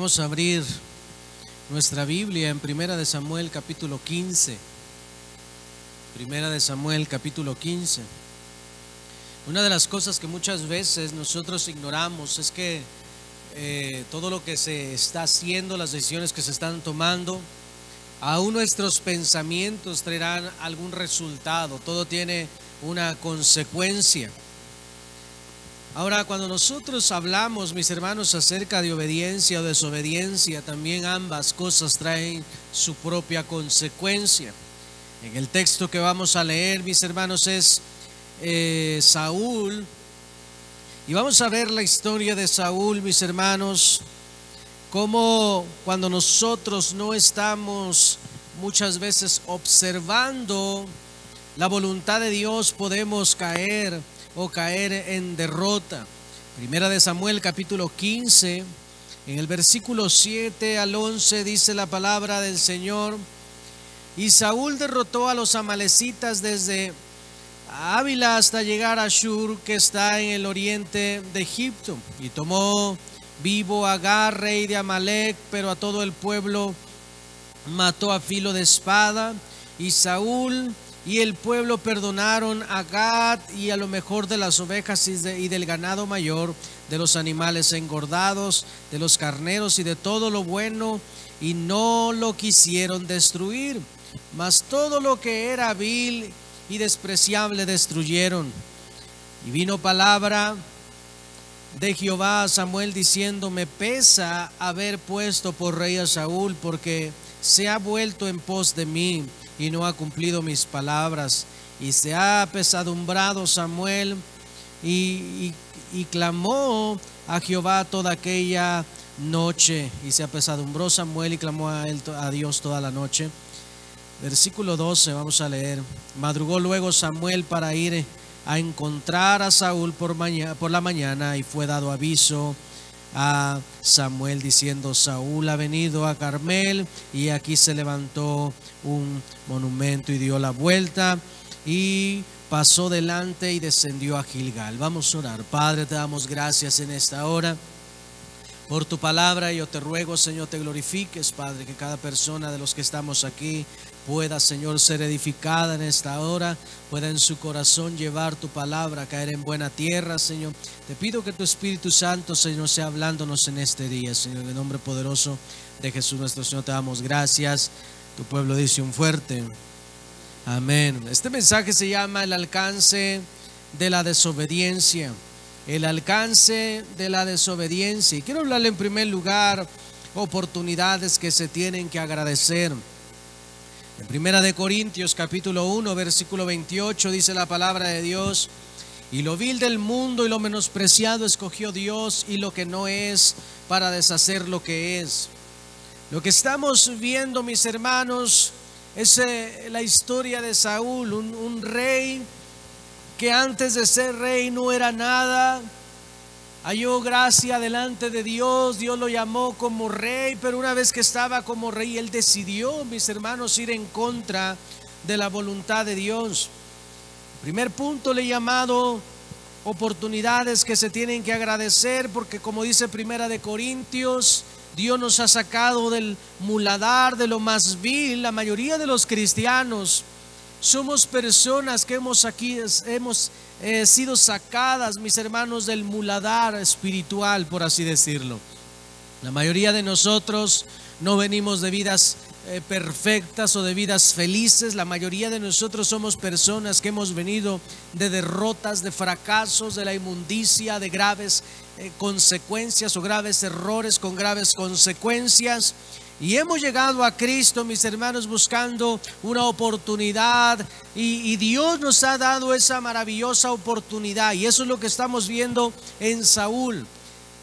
Vamos a abrir nuestra Biblia en Primera de Samuel capítulo 15. Primera de Samuel capítulo 15. Una de las cosas que muchas veces nosotros ignoramos es que todo lo que se está haciendo, las decisiones que se están tomando, aún nuestros pensamientos traerán algún resultado. Todo tiene una consecuencia. Ahora, cuando nosotros hablamos, mis hermanos, acerca de obediencia o desobediencia, también ambas cosas traen su propia consecuencia. En el texto que vamos a leer, mis hermanos, es Saúl. Y vamos a ver la historia de Saúl, mis hermanos, cómo cuando nosotros no estamos muchas veces observando la voluntad de Dios, podemos caer en derrota. Primera de Samuel capítulo 15, en el versículo 7 al 11 dice la palabra del Señor: y Saúl derrotó a los amalecitas desde Ávila hasta llegar a Shur, que está en el oriente de Egipto, y tomó vivo a Agar, rey de Amalec, pero a todo el pueblo mató a filo de espada. Y Saúl y el pueblo perdonaron a Gad y a lo mejor de las ovejas y del ganado mayor, de los animales engordados, de los carneros y de todo lo bueno, y no lo quisieron destruir, mas todo lo que era vil y despreciable destruyeron. Y vino palabra de Jehová a Samuel diciendo: me pesa haber puesto por rey a Saúl, porque se ha vuelto en pos de mí y no ha cumplido mis palabras. Y se ha apesadumbrado Samuel y clamó a Jehová toda aquella noche. Y se apesadumbró Samuel y clamó a Dios toda la noche. Versículo 12, vamos a leer. Madrugó luego Samuel para ir a encontrar a Saúl por la mañana, y fue dado aviso a Samuel diciendo: Saúl ha venido a Carmel. Y aquí se levantó un monumento y dio la vuelta y pasó delante y descendió a Gilgal. Vamos a orar. Padre, te damos gracias en esta hora por tu palabra. Yo te ruego, Señor, te glorifiques, Padre, que cada persona de los que estamos aquí pueda, Señor, ser edificada en esta hora, pueda en su corazón llevar tu palabra, caer en buena tierra, Señor. Te pido que tu Espíritu Santo, Señor, sea hablándonos en este día, Señor. En el nombre poderoso de Jesús nuestro Señor te damos gracias. Tu pueblo dice un fuerte amén. Este mensaje se llama el alcance de la desobediencia. El alcance de la desobediencia. Y quiero hablarle en primer lugar oportunidades que se tienen que agradecer. En Primera de Corintios capítulo 1 versículo 28 dice la palabra de Dios: y lo vil del mundo y lo menospreciado escogió Dios, y lo que no es, para deshacer lo que es. Lo que estamos viendo, mis hermanos, es la historia de Saúl, un rey que antes de ser rey no era nada. Halló gracia delante de Dios, Dios lo llamó como rey, pero una vez que estaba como rey, él decidió, mis hermanos, ir en contra de la voluntad de Dios. Primer punto, le he llamado oportunidades que se tienen que agradecer, porque como dice Primera de Corintios, Dios nos ha sacado del muladar, de lo más vil. La mayoría de los cristianos somos personas que hemos sido sacadas, mis hermanos, del muladar espiritual, por así decirlo. La mayoría de nosotros no venimos de vidas perfectas o de vidas felices. La mayoría de nosotros somos personas que hemos venido de derrotas, de fracasos, de la inmundicia, de graves consecuencias o graves errores con graves consecuencias. Y hemos llegado a Cristo, mis hermanos, buscando una oportunidad, y Dios nos ha dado esa maravillosa oportunidad. Y eso es lo que estamos viendo en Saúl,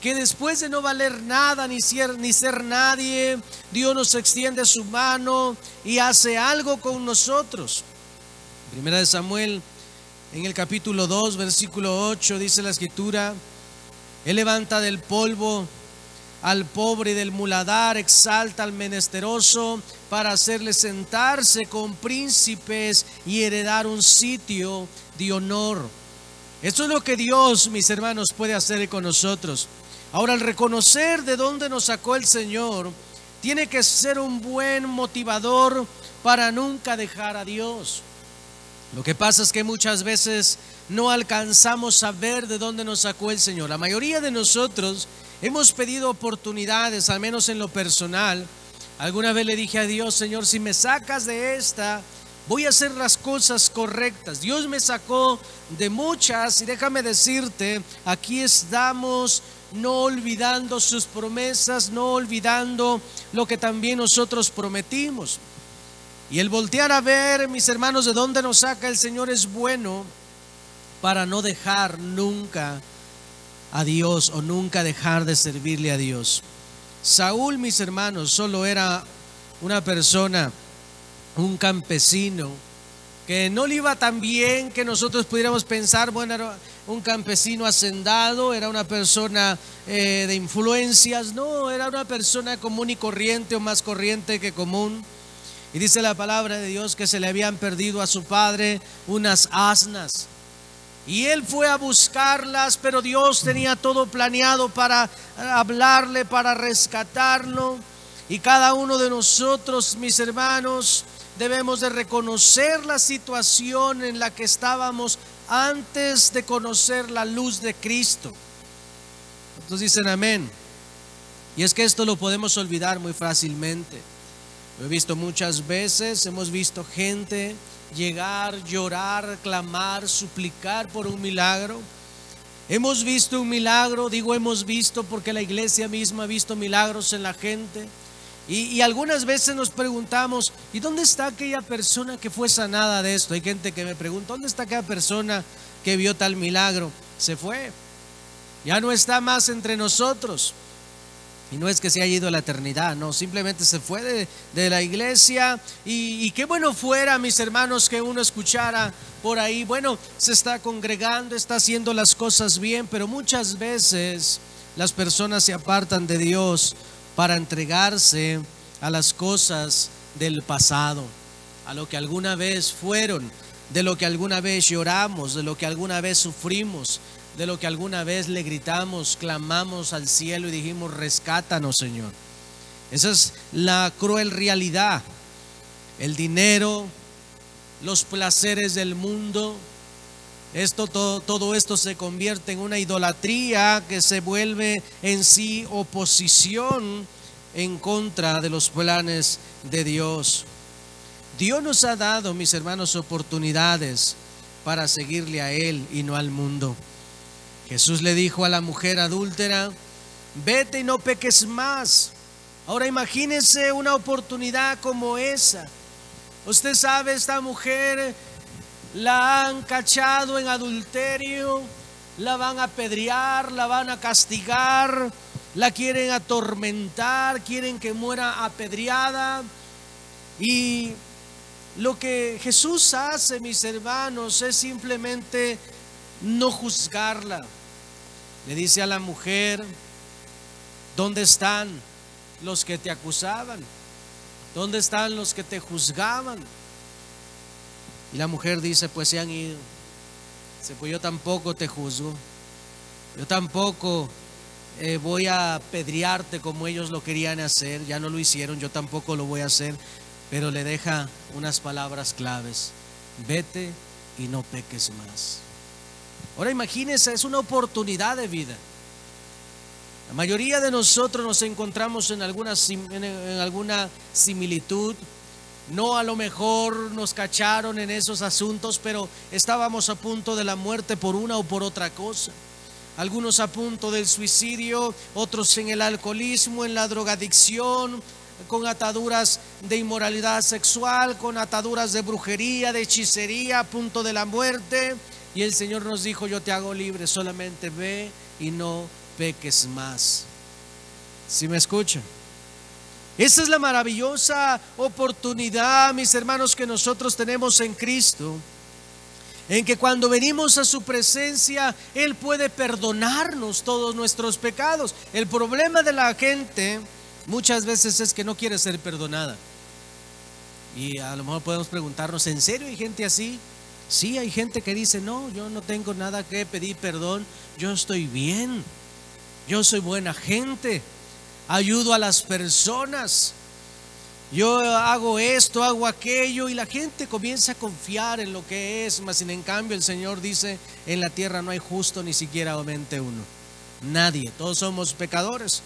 que después de no valer nada ni ser nadie, Dios nos extiende su mano y hace algo con nosotros. Primera de Samuel, en el capítulo 2, versículo 8, dice la escritura: él levanta del polvo al pobre y del muladar, exalta al menesteroso para hacerle sentarse con príncipes y heredar un sitio de honor. Esto es lo que Dios, mis hermanos, puede hacer con nosotros. Ahora, el reconocer de dónde nos sacó el Señor tiene que ser un buen motivador para nunca dejar a Dios. Lo que pasa es que muchas veces no alcanzamos a ver de dónde nos sacó el Señor. La mayoría de nosotros hemos pedido oportunidades, al menos en lo personal. Alguna vez le dije a Dios: Señor, si me sacas de esta, voy a hacer las cosas correctas. Dios me sacó de muchas y déjame decirte, aquí estamos no olvidando sus promesas, no olvidando lo que también nosotros prometimos. Y el voltear a ver, mis hermanos, de dónde nos saca el Señor es bueno para no dejar nunca a Dios o nunca dejar de servirle a Dios. Saúl, mis hermanos, solo era una persona, un campesino, que no le iba tan bien que nosotros pudiéramos pensar, bueno, era un campesino hacendado, era una persona de influencias. No, era una persona común y corriente, o más corriente que común. Y dice la palabra de Dios que se le habían perdido a su padre unas asnas. Y él fue a buscarlas, pero Dios tenía todo planeado para hablarle, para rescatarlo. Y cada uno de nosotros, mis hermanos, debemos de reconocer la situación en la que estábamos antes de conocer la luz de Cristo. Entonces dicen amén. Y es que esto lo podemos olvidar muy fácilmente. Lo he visto muchas veces, hemos visto gente llegar, llorar, clamar, suplicar por un milagro. Hemos visto un milagro, digo hemos visto porque la iglesia misma ha visto milagros en la gente. Y algunas veces nos preguntamos: ¿y dónde está aquella persona que fue sanada de esto? Hay gente que me pregunta: ¿dónde está aquella persona que vio tal milagro? Se fue, ya no está más entre nosotros. Y no es que se haya ido a la eternidad, no, simplemente se fue de la iglesia. Y qué bueno fuera, mis hermanos, que uno escuchara por ahí: bueno, se está congregando, está haciendo las cosas bien. Pero muchas veces las personas se apartan de Dios para entregarse a las cosas del pasado, a lo que alguna vez fueron, de lo que alguna vez lloramos, de lo que alguna vez sufrimos, de lo que alguna vez le gritamos, clamamos al cielo y dijimos: rescátanos, Señor. Esa es la cruel realidad. El dinero, los placeres del mundo, todo esto se convierte en una idolatría que se vuelve en sí oposición en contra de los planes de Dios. Dios nos ha dado, mis hermanos, oportunidades para seguirle a Él y no al mundo. Jesús le dijo a la mujer adúltera: vete y no peques más. Ahora imagínense una oportunidad como esa. Usted sabe, esta mujer la han cachado en adulterio, la van a apedrear, la van a castigar, la quieren atormentar, quieren que muera apedreada. Y lo que Jesús hace, mis hermanos, es simplemente no juzgarla. Le dice a la mujer: ¿dónde están los que te acusaban? ¿Dónde están los que te juzgaban? Y la mujer dice: pues se han ido. Dice: pues yo tampoco te juzgo, yo tampoco voy a apedrearte como ellos lo querían hacer. Ya no lo hicieron, yo tampoco lo voy a hacer. Pero le deja unas palabras claves: vete y no peques más. Ahora imagínense, es una oportunidad de vida. La mayoría de nosotros nos encontramos en alguna similitud. No, a lo mejor nos cacharon en esos asuntos, pero estábamos a punto de la muerte por una o por otra cosa. Algunos a punto del suicidio, otros en el alcoholismo, en la drogadicción, con ataduras de inmoralidad sexual, con ataduras de brujería, de hechicería, a punto de la muerte. Y el Señor nos dijo: yo te hago libre, solamente ve y no peques más. ¿Sí me escuchan? Esa es la maravillosa oportunidad, mis hermanos, que nosotros tenemos en Cristo, en que cuando venimos a su presencia, Él puede perdonarnos todos nuestros pecados. El problema de la gente muchas veces es que no quiere ser perdonada. Y a lo mejor podemos preguntarnos: ¿en serio hay gente así? Sí, hay gente que dice: no, yo no tengo nada que pedir perdón, yo estoy bien. yo soy buena gente, ayudo a las personas, yo hago esto, hago aquello, y la gente comienza a confiar en lo que es. Mas sin en cambio el Señor dice: en la tierra no hay justo ni siquiera mente uno. Nadie, todos somos pecadores.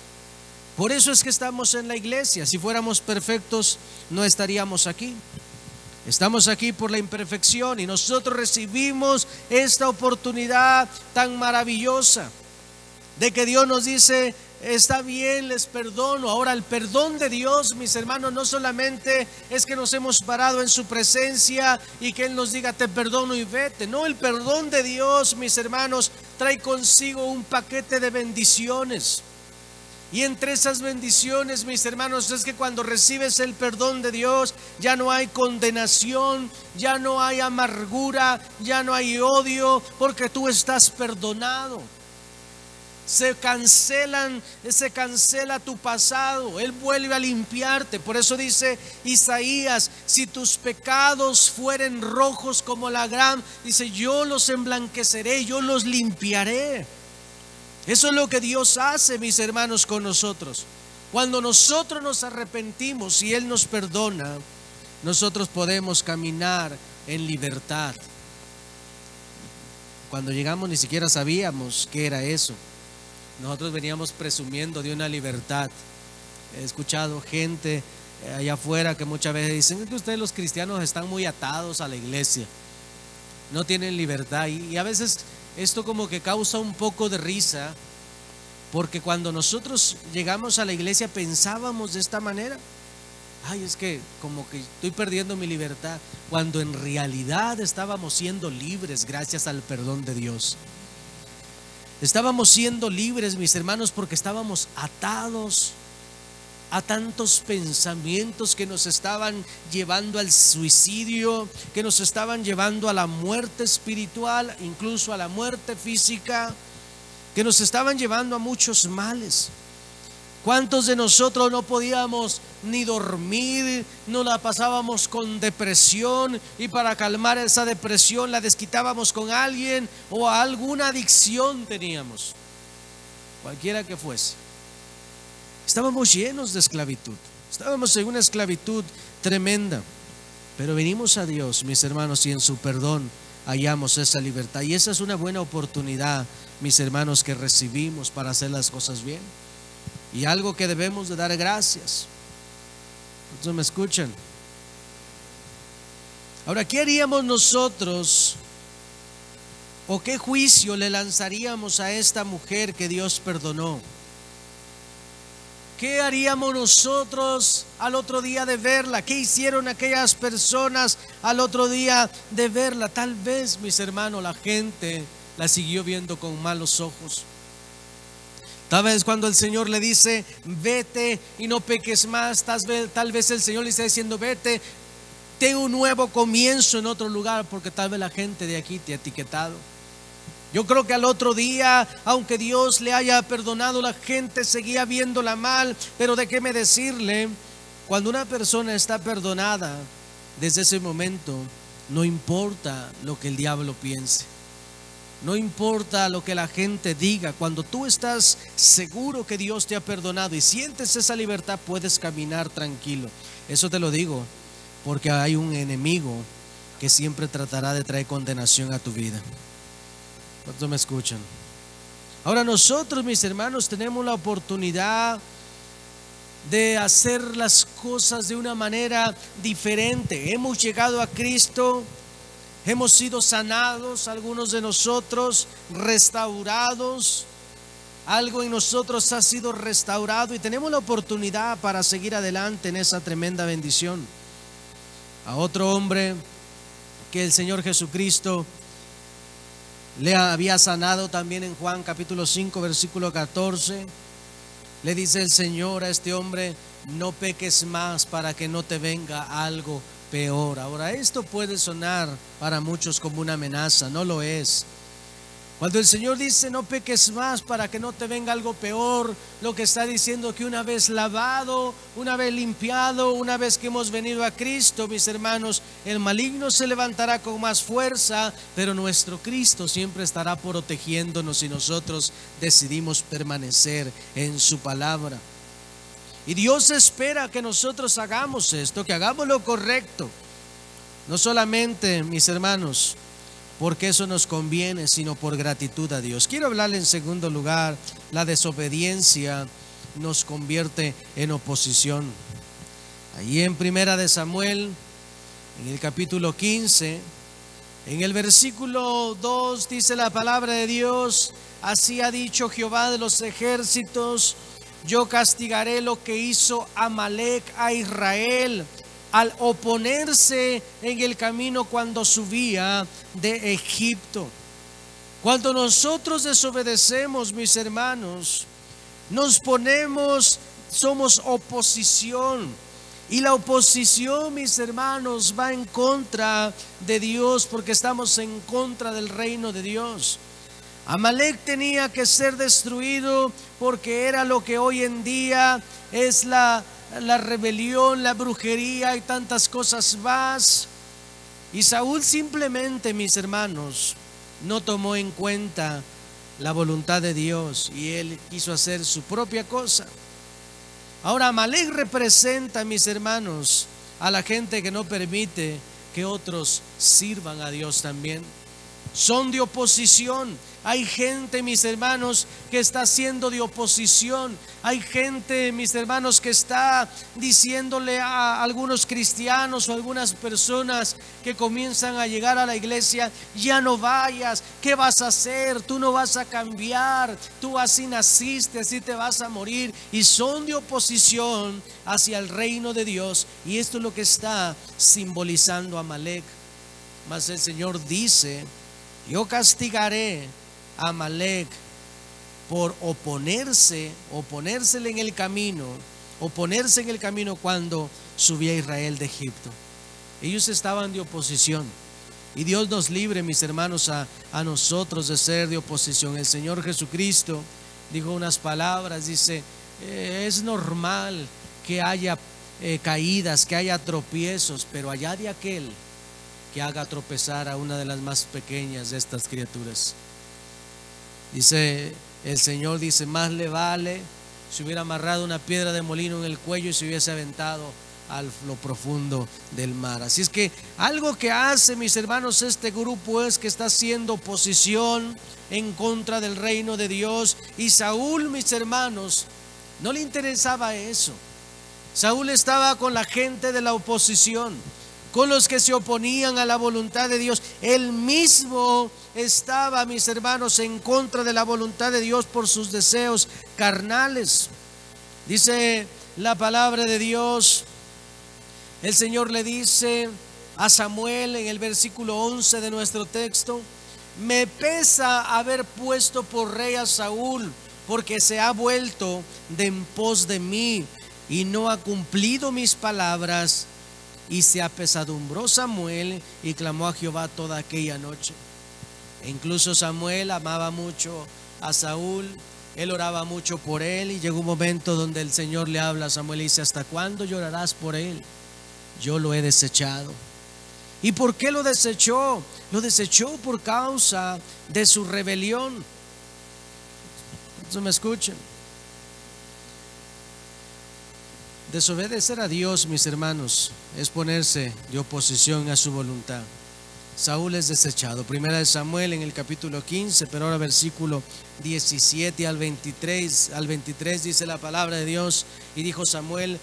Por eso es que estamos en la iglesia. Si fuéramos perfectos, no estaríamos aquí. Estamos aquí por la imperfección, y nosotros recibimos esta oportunidad tan maravillosa de que Dios nos dice: está bien, les perdono. Ahora, el perdón de Dios, mis hermanos, no solamente es que nos hemos parado en su presencia y que Él nos diga: te perdono y vete. No, el perdón de Dios, mis hermanos, trae consigo un paquete de bendiciones. Y entre esas bendiciones, mis hermanos, es que cuando recibes el perdón de Dios, ya no hay condenación, ya no hay amargura, ya no hay odio, porque tú estás perdonado. Se cancela tu pasado. Él vuelve a limpiarte. Por eso dice Isaías: si tus pecados fueren rojos como la grana, dice, yo los emblanqueceré, yo los limpiaré. Eso es lo que Dios hace, mis hermanos, con nosotros. Cuando nosotros nos arrepentimos y Él nos perdona, nosotros podemos caminar en libertad. Cuando llegamos ni siquiera sabíamos qué era eso. Nosotros veníamos presumiendo de una libertad. He escuchado gente allá afuera que muchas veces dicen que ustedes los cristianos están muy atados a la iglesia, no tienen libertad. Y a veces esto como que causa un poco de risa, porque cuando nosotros llegamos a la iglesia pensábamos de esta manera: ay, es que como que estoy perdiendo mi libertad, cuando en realidad estábamos siendo libres gracias al perdón de Dios. Estábamos siendo libres, mis hermanos, porque estábamos atados a tantos pensamientos que nos estaban llevando al suicidio, que nos estaban llevando a la muerte espiritual, incluso a la muerte física, que nos estaban llevando a muchos males. ¿Cuántos de nosotros no podíamos ni dormir? Nos la pasábamos con depresión, y para calmar esa depresión la desquitábamos con alguien, o a alguna adicción teníamos, cualquiera que fuese. Estábamos llenos de esclavitud, estábamos en una esclavitud tremenda, pero venimos a Dios, mis hermanos, y en su perdón hallamos esa libertad. Y esa es una buena oportunidad, mis hermanos, que recibimos para hacer las cosas bien, y algo que debemos de dar gracias. ¿Ustedes me escuchan? Ahora, ¿qué haríamos nosotros, o qué juicio le lanzaríamos a esta mujer que Dios perdonó? ¿Qué haríamos nosotros al otro día de verla? ¿Qué hicieron aquellas personas al otro día de verla? Tal vez, mis hermanos, la gente la siguió viendo con malos ojos. Tal vez cuando el Señor le dice: vete y no peques más, tal vez el Señor le está diciendo: vete, ten un nuevo comienzo en otro lugar, porque tal vez la gente de aquí te ha etiquetado. Yo creo que al otro día, aunque Dios le haya perdonado, la gente seguía viéndola mal. Pero déjeme decirle, cuando una persona está perdonada, desde ese momento no importa lo que el diablo piense, no importa lo que la gente diga. Cuando tú estás seguro que Dios te ha perdonado y sientes esa libertad, puedes caminar tranquilo. Eso te lo digo porque hay un enemigo que siempre tratará de traer condenación a tu vida. ¿Cuántos me escuchan? Ahora nosotros, mis hermanos, tenemos la oportunidad de hacer las cosas de una manera diferente. Hemos llegado a Cristo, hemos sido sanados, algunos de nosotros restaurados, algo en nosotros ha sido restaurado, y tenemos la oportunidad para seguir adelante en esa tremenda bendición. A otro hombre que el Señor Jesucristo le había sanado también, en Juan capítulo 5 versículo 14, le dice el Señor a este hombre: no peques más para que no te venga algo peor. Ahora, esto puede sonar para muchos como una amenaza, no lo es. Cuando el Señor dice no peques más para que no te venga algo peor, lo que está diciendo que una vez lavado, una vez limpiado, una vez que hemos venido a Cristo, mis hermanos, el maligno se levantará con más fuerza, pero nuestro Cristo siempre estará protegiéndonos si nosotros decidimos permanecer en su palabra. Y Dios espera que nosotros hagamos esto, que hagamos lo correcto. No solamente, mis hermanos, porque eso nos conviene, sino por gratitud a Dios. Quiero hablarle en segundo lugar, la desobediencia nos convierte en oposición. Allí en Primera de Samuel, en el capítulo 15, en el versículo 2 dice la palabra de Dios: así ha dicho Jehová de los ejércitos, yo castigaré lo que hizo Amalec a Israel al oponerse en el camino cuando subía de Egipto. Cuando nosotros desobedecemos, mis hermanos, nos ponemos, somos oposición. Y la oposición, mis hermanos, va en contra de Dios, porque estamos en contra del reino de Dios. Amalec tenía que ser destruido porque era lo que hoy en día es la rebelión, la brujería y tantas cosas más. Y Saúl simplemente, mis hermanos, no tomó en cuenta la voluntad de Dios y él quiso hacer su propia cosa. Ahora Amalec representa, mis hermanos, a la gente que no permite que otros sirvan a Dios también. Son de oposición. Hay gente, mis hermanos, que está siendo de oposición. Hay gente, mis hermanos, que está diciéndole a algunos cristianos o algunas personas que comienzan a llegar a la iglesia: ya no vayas, ¿qué vas a hacer? Tú no vas a cambiar, tú así naciste, así te vas a morir. Y son de oposición hacia el reino de Dios. Y esto es lo que está simbolizando a Amalec. Mas el Señor dice: yo castigaré a Amalec por oponérsele en el camino, oponerse en el camino cuando subía Israel de Egipto. Ellos estaban de oposición. Y Dios nos libre, mis hermanos, a nosotros de ser de oposición. El Señor Jesucristo dijo unas palabras, dice: es normal que haya caídas, que haya tropiezos, pero allá de aquel que haga tropezar a una de las más pequeñas de estas criaturas. Dice el Señor, dice: más le vale si hubiera amarrado una piedra de molino en el cuello y se hubiese aventado a lo profundo del mar. Así es que algo que hace, mis hermanos, este grupo es que está haciendo oposición en contra del reino de Dios. Y Saúl, mis hermanos, no le interesaba eso. Saúl estaba con la gente de la oposición, con los que se oponían a la voluntad de Dios. Él mismo estaba, mis hermanos, en contra de la voluntad de Dios por sus deseos carnales. Dice la palabra de Dios, el Señor le dice a Samuel en el versículo 11 de nuestro texto: me pesa haber puesto por rey a Saúl, porque se ha vuelto de en pos de mí y no ha cumplido mis palabras. Y se apesadumbró Samuel y clamó a Jehová toda aquella noche. E incluso Samuel amaba mucho a Saúl, él oraba mucho por él. Y llegó un momento donde el Señor le habla a Samuel y dice: ¿hasta cuándo llorarás por él? Yo lo he desechado. ¿Y por qué lo desechó? Lo desechó por causa de su rebelión. ¿Cuántos me escuchan? Desobedecer a Dios, mis hermanos, es ponerse de oposición a su voluntad. Saúl es desechado. Primera de Samuel en el capítulo 15, pero ahora versículo 17 al 23 dice la palabra de Dios: y dijo Samuel,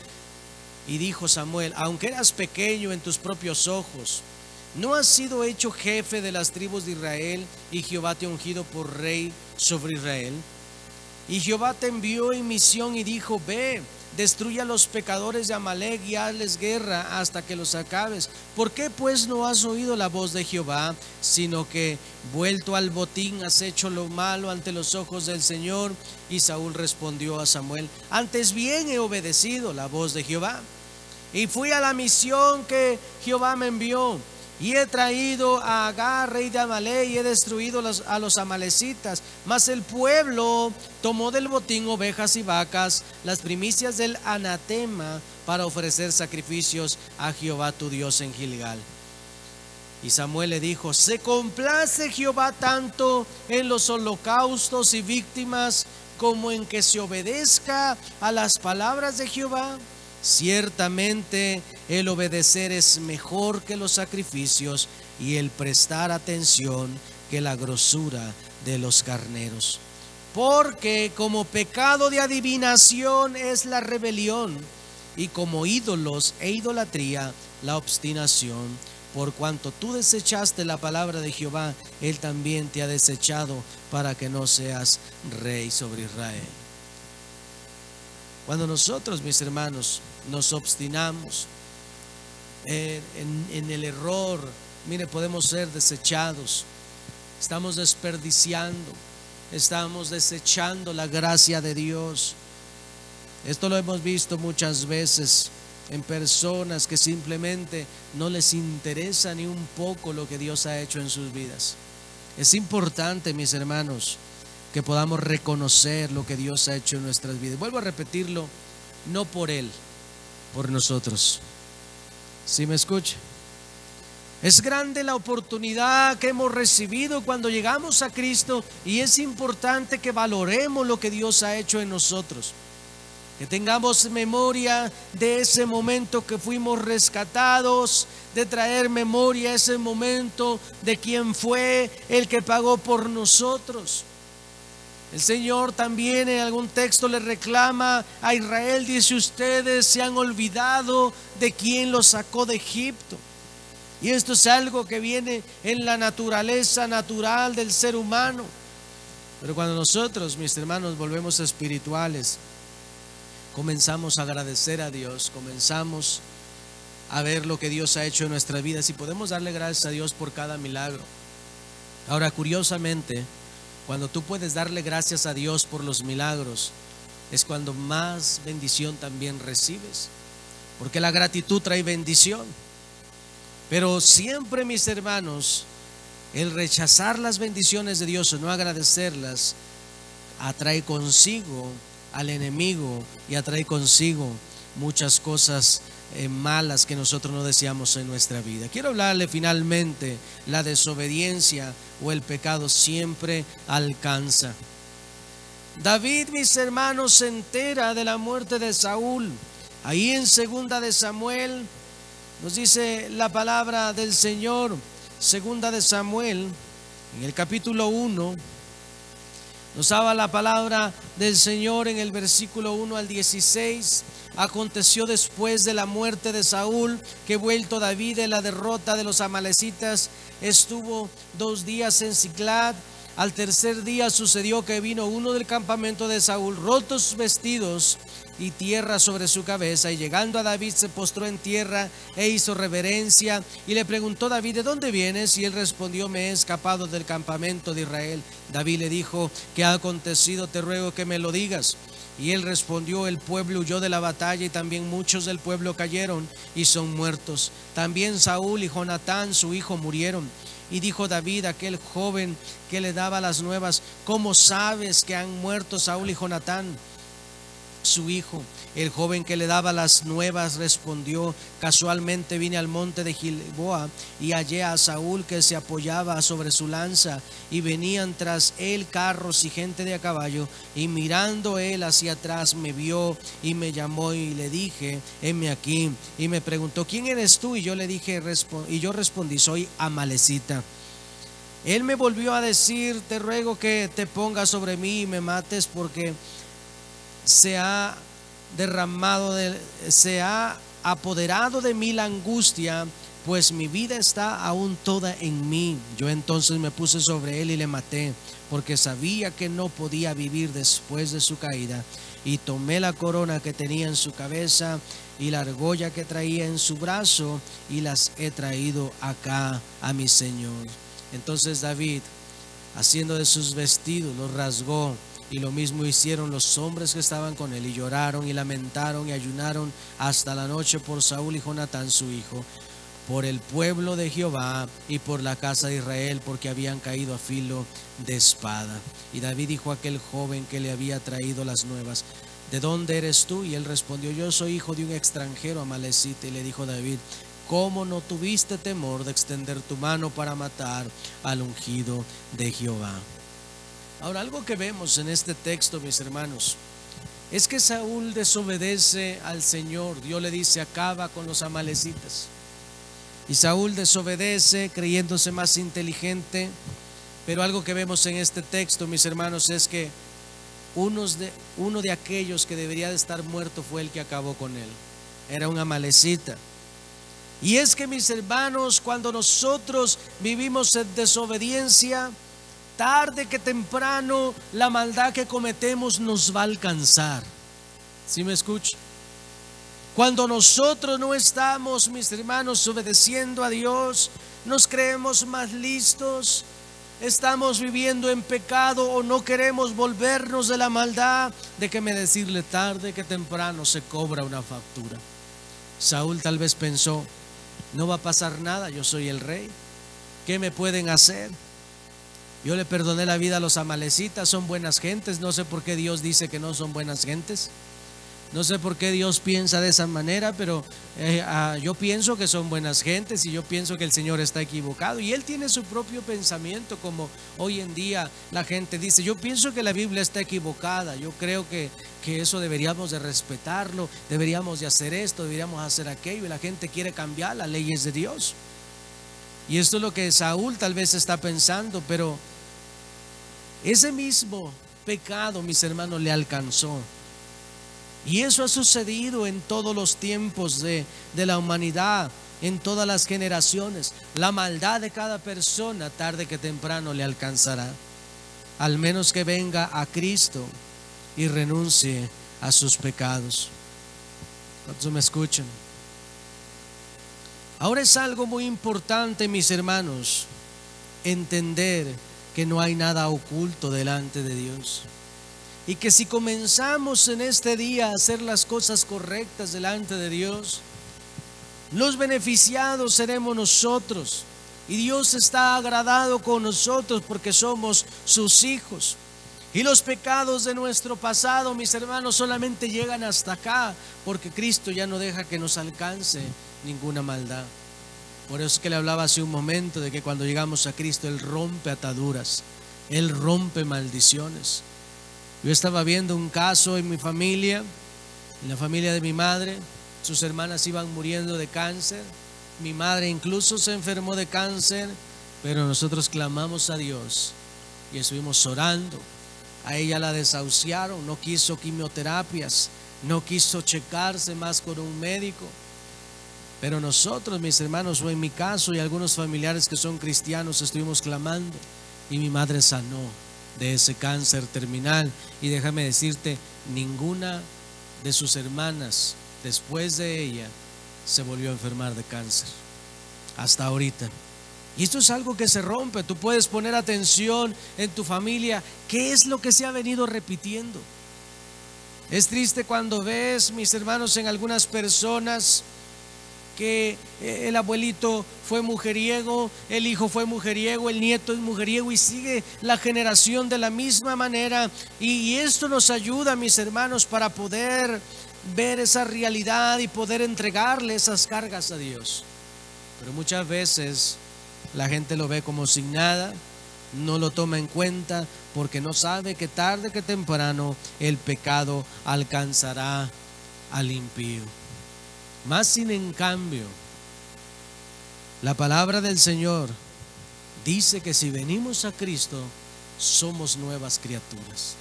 aunque eras pequeño en tus propios ojos, ¿no has sido hecho jefe de las tribus de Israel? Y Jehová te ha ungido por rey sobre Israel. Y Jehová te envió en misión y dijo: ve, destruye a los pecadores de Amalec y hazles guerra hasta que los acabes. ¿Por qué pues no has oído la voz de Jehová, sino que vuelto al botín has hecho lo malo ante los ojos del Señor? Y Saúl respondió a Samuel: antes bien he obedecido la voz de Jehová y fui a la misión que Jehová me envió. y he traído a Agar, rey de Amalek, y he destruido a los amalecitas. Mas el pueblo tomó del botín ovejas y vacas, las primicias del anatema, para ofrecer sacrificios a Jehová tu Dios en Gilgal. Y Samuel le dijo: ¿se complace Jehová tanto en los holocaustos y víctimas como en que se obedezca a las palabras de Jehová? Ciertamente el obedecer es mejor que los sacrificios, y el prestar atención que la grosura de los carneros. Porque como pecado de adivinación es la rebelión, y como ídolos e idolatría la obstinación. Por cuanto tú desechaste la palabra de Jehová, Él también te ha desechado para que no seas rey sobre Israel. Cuando nosotros, mis hermanos, nos obstinamos en el error, mire, podemos ser desechados. Estamos desperdiciando, estamos desechando la gracia de Dios. Esto lo hemos visto muchas veces en personas que simplemente no les interesa ni un poco lo que Dios ha hecho en sus vidas. Es importante, mis hermanos, que podamos reconocer lo que Dios ha hecho en nuestras vidas. Vuelvo a repetirlo, no por Él, por nosotros. ¿Sí me escucha? Es grande la oportunidad que hemos recibido cuando llegamos a Cristo, y es importante que valoremos lo que Dios ha hecho en nosotros. Que tengamos memoria de ese momento que fuimos rescatados, de traer memoria ese momento de quién fue el que pagó por nosotros. El Señor también en algún texto le reclama a Israel, dice: ustedes se han olvidado de quién los sacó de Egipto. Y esto es algo que viene en la naturaleza natural del ser humano. Pero cuando nosotros, mis hermanos, volvemos espirituales, comenzamos a agradecer a Dios, comenzamos a ver lo que Dios ha hecho en nuestras vidas, y podemos darle gracias a Dios por cada milagro. Ahora, curiosamente, cuando tú puedes darle gracias a Dios por los milagros, es cuando más bendición también recibes, porque la gratitud trae bendición. Pero siempre, mis hermanos, el rechazar las bendiciones de Dios o no agradecerlas atrae consigo al enemigo y atrae consigo muchas cosas malas que nosotros no deseamos en nuestra vida. Quiero hablarle finalmente: la desobediencia o el pecado siempre alcanza. David, mis hermanos, se entera de la muerte de Saúl. Ahí en 2 de Samuel nos dice la palabra del Señor. 2 de Samuel, en el capítulo 1, nos habla la palabra del Señor en el versículo 1 al 16. Aconteció después de la muerte de Saúl, que vuelto David de la derrota de los amalecitas, estuvo 2 días en Siclag. Al tercer día sucedió que vino uno del campamento de Saúl, rotos sus vestidos y tierra sobre su cabeza, y llegando a David se postró en tierra e hizo reverencia, y le preguntó David: ¿de dónde vienes? Y él respondió: me he escapado del campamento de Israel. David le dijo: ¿qué ha acontecido? Te ruego que me lo digas. Y él respondió: el pueblo huyó de la batalla, y también muchos del pueblo cayeron y son muertos. También Saúl y Jonatán su hijo murieron. Y dijo David a aquel joven que le daba las nuevas: ¿cómo sabes que han muerto Saúl y Jonatán su hijo? El joven que le daba las nuevas respondió: casualmente vine al monte de Gilboa y hallé a Saúl que se apoyaba sobre su lanza, y venían tras él carros y gente de a caballo, y mirando él hacia atrás me vio y me llamó, y le dije: heme aquí. Y me preguntó: ¿quién eres tú? Y yo le dije, y yo respondí: soy amalecita. Él me volvió a decir: te ruego que te pongas sobre mí y me mates, porque se ha apoderado de mí la angustia, pues mi vida está aún toda en mí. Yo entonces me puse sobre él y le maté, porque sabía que no podía vivir después de su caída. Y tomé la corona que tenía en su cabeza y la argolla que traía en su brazo, y las he traído acá a mi Señor. Entonces David, haciendo de sus vestidos, los rasgó, y lo mismo hicieron los hombres que estaban con él, y lloraron y lamentaron y ayunaron hasta la noche por Saúl y Jonatán su hijo. por el pueblo de Jehová y por la casa de Israel, porque habían caído a filo de espada. Y David dijo a aquel joven que le había traído las nuevas: ¿de dónde eres tú? Y él respondió: yo soy hijo de un extranjero amalecita. Y le dijo David: ¿cómo no tuviste temor de extender tu mano para matar al ungido de Jehová? Ahora, algo que vemos en este texto, mis hermanos, es que Saúl desobedece al Señor. Dios le dice: acaba con los amalecitas. Y Saúl desobedece creyéndose más inteligente. Pero algo que vemos en este texto, mis hermanos, es que uno de aquellos que debería de estar muerto fue el que acabó con él. Era un amalecita. Y es que, mis hermanos, cuando nosotros vivimos en desobediencia, tarde que temprano la maldad que cometemos nos va a alcanzar. ¿Sí me escucha? Cuando nosotros no estamos, mis hermanos, obedeciendo a Dios, nos creemos más listos, estamos viviendo en pecado o no queremos volvernos de la maldad, déjeme decirle, tarde que temprano se cobra una factura. Saúl tal vez pensó: no va a pasar nada, yo soy el rey, ¿qué me pueden hacer? Yo le perdoné la vida a los amalecitas, son buenas gentes. No sé por qué Dios dice que no son buenas gentes. No sé por qué Dios piensa de esa manera, pero yo pienso que son buenas gentes y yo pienso que el Señor está equivocado. Y Él tiene su propio pensamiento, como hoy en día la gente dice: yo pienso que la Biblia está equivocada, yo creo que eso deberíamos de respetarlo, deberíamos de hacer esto, deberíamos hacer aquello. Y la gente quiere cambiar las leyes de Dios. Y esto es lo que Saúl tal vez está pensando, pero ese mismo pecado, mis hermanos, le alcanzó. Y eso ha sucedido en todos los tiempos de la humanidad, en todas las generaciones. La maldad de cada persona tarde que temprano le alcanzará, al menos que venga a Cristo y renuncie a sus pecados. ¿Cuántos me escuchan? Ahora es algo muy importante, mis hermanos, entender que no hay nada oculto delante de Dios. Y que si comenzamos en este día a hacer las cosas correctas delante de Dios, los beneficiados seremos nosotros. Y Dios está agradado con nosotros porque somos sus hijos. Y los pecados de nuestro pasado, mis hermanos, solamente llegan hasta acá, porque Cristo ya no deja que nos alcance ninguna maldad. Por eso es que le hablaba hace un momento de que cuando llegamos a Cristo, Él rompe ataduras, Él rompe maldiciones. Yo estaba viendo un caso en mi familia, en la familia de mi madre. Sus hermanas iban muriendo de cáncer. Mi madre incluso se enfermó de cáncer, pero nosotros clamamos a Dios y estuvimos orando. A ella la desahuciaron, no quiso quimioterapias, no quiso checarse más con un médico. Pero nosotros, mis hermanos, o en mi caso y algunos familiares que son cristianos, estuvimos clamando y mi madre sanó de ese cáncer terminal. Y déjame decirte, ninguna de sus hermanas después de ella se volvió a enfermar de cáncer hasta ahorita. Y esto es algo que se rompe. Tú puedes poner atención en tu familia, ¿qué es lo que se ha venido repitiendo? Es triste cuando ves, mis hermanos, en algunas personas que el abuelito fue mujeriego, el hijo fue mujeriego, el nieto es mujeriego, y sigue la generación de la misma manera. Y esto nos ayuda, mis hermanos, para poder ver esa realidad y poder entregarle esas cargas a Dios. Pero muchas veces la gente lo ve como sin nada, no lo toma en cuenta, porque no sabe que tarde que temprano el pecado alcanzará al impío. Más sin en cambio, la palabra del Señor dice que si venimos a Cristo, somos nuevas criaturas.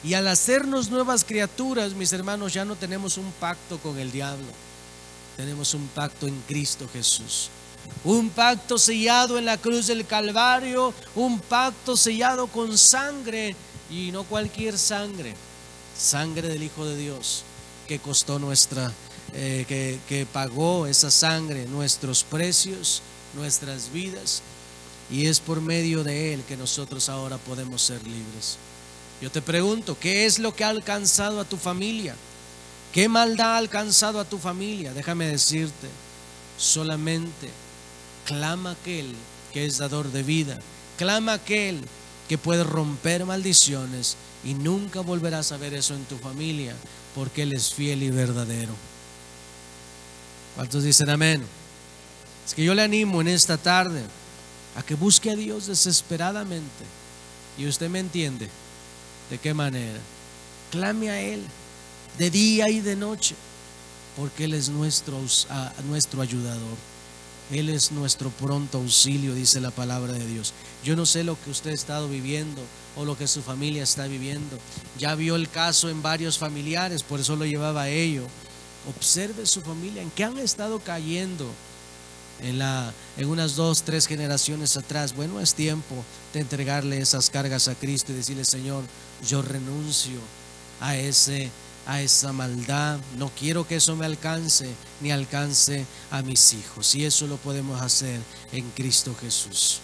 Y al hacernos nuevas criaturas, mis hermanos, ya no tenemos un pacto con el diablo. Tenemos un pacto en Cristo Jesús. Un pacto sellado en la cruz del Calvario, un pacto sellado con sangre, y no cualquier sangre, sangre del Hijo de Dios, que costó que pagó esa sangre nuestros precios, nuestras vidas, y es por medio de Él que nosotros ahora podemos ser libres. Yo te pregunto, ¿qué es lo que ha alcanzado a tu familia? ¿Qué maldad ha alcanzado a tu familia? Déjame decirte, Solamente clama a aquel que es dador de vida. Clama a aquel que puede romper maldiciones, y nunca volverás a ver eso en tu familia, porque Él es fiel y verdadero. ¿Cuántos dicen amén? Es que yo le animo en esta tarde a que busque a Dios desesperadamente. Y usted me entiende de qué manera. Clame a Él de día y de noche, porque Él es nuestro ayudador. Él es nuestro pronto auxilio, dice la palabra de Dios. Yo no sé lo que usted ha estado viviendo o lo que su familia está viviendo. Ya vio el caso en varios familiares, por eso lo llevaba a ello. Observe su familia, en qué han estado cayendo en unas 2, 3 generaciones atrás. Bueno, es tiempo de entregarle esas cargas a Cristo y decirle: Señor, yo renuncio a esa maldad, no quiero que eso me alcance ni alcance a mis hijos. Y eso lo podemos hacer en Cristo Jesús.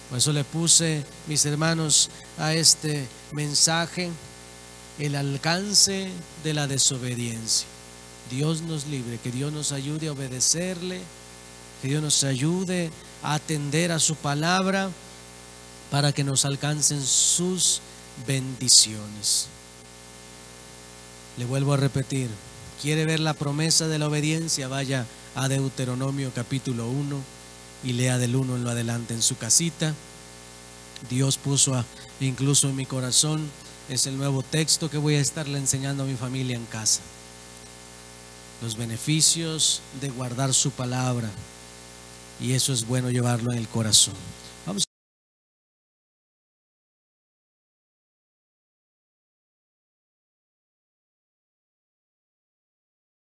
Por eso le puse, mis hermanos, a este mensaje: el alcance de la desobediencia. Dios nos libre, que Dios nos ayude a obedecerle, que Dios nos ayude a atender a su palabra para que nos alcancen sus bendiciones. Le vuelvo a repetir: ¿quiere ver la promesa de la obediencia? Vaya a Deuteronomio capítulo 1 y lea del 1 en lo adelante en su casita. Dios puso incluso en mi corazón, es el nuevo texto que voy a estarle enseñando a mi familia en casa. Los beneficios de guardar su palabra, y eso es bueno llevarlo en el corazón.